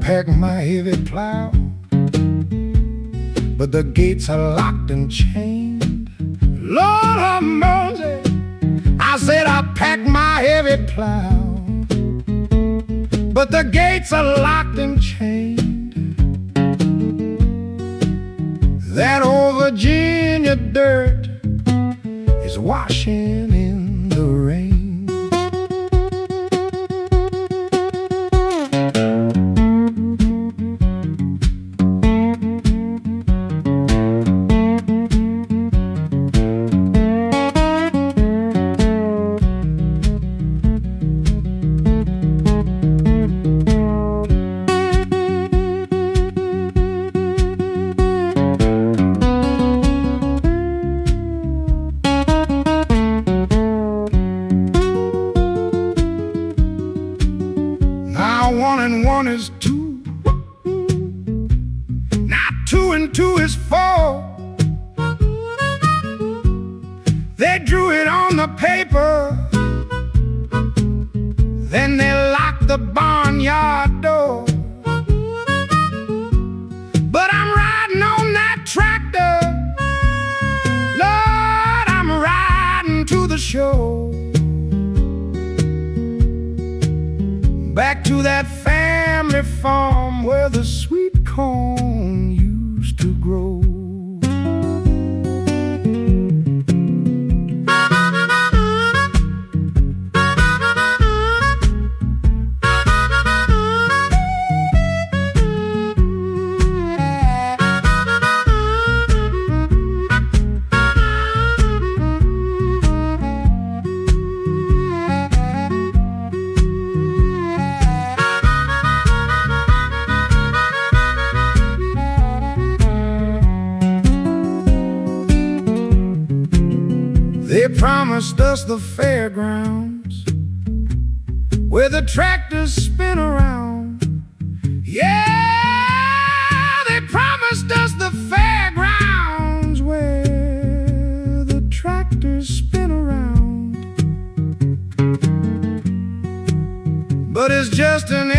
pack my heavy plow, but the gates are locked and chained. Lord have mercy, I said I pack my heavy plow, but the gates are locked and chained. That old Virginia dirt is washing in the rain. Now 1 and 1 is 2. Now 2 and 2 is 4. They drew it on the paper, then they locked the barnyard door. But I'm riding on that tractor, Lord, I'm riding to the show. Back to that family farm where the sweet corn used to grow. They promised us the fairgrounds where the tractors spin around. Yeah, they promised us the fairgrounds where the tractors spin around. But it's just an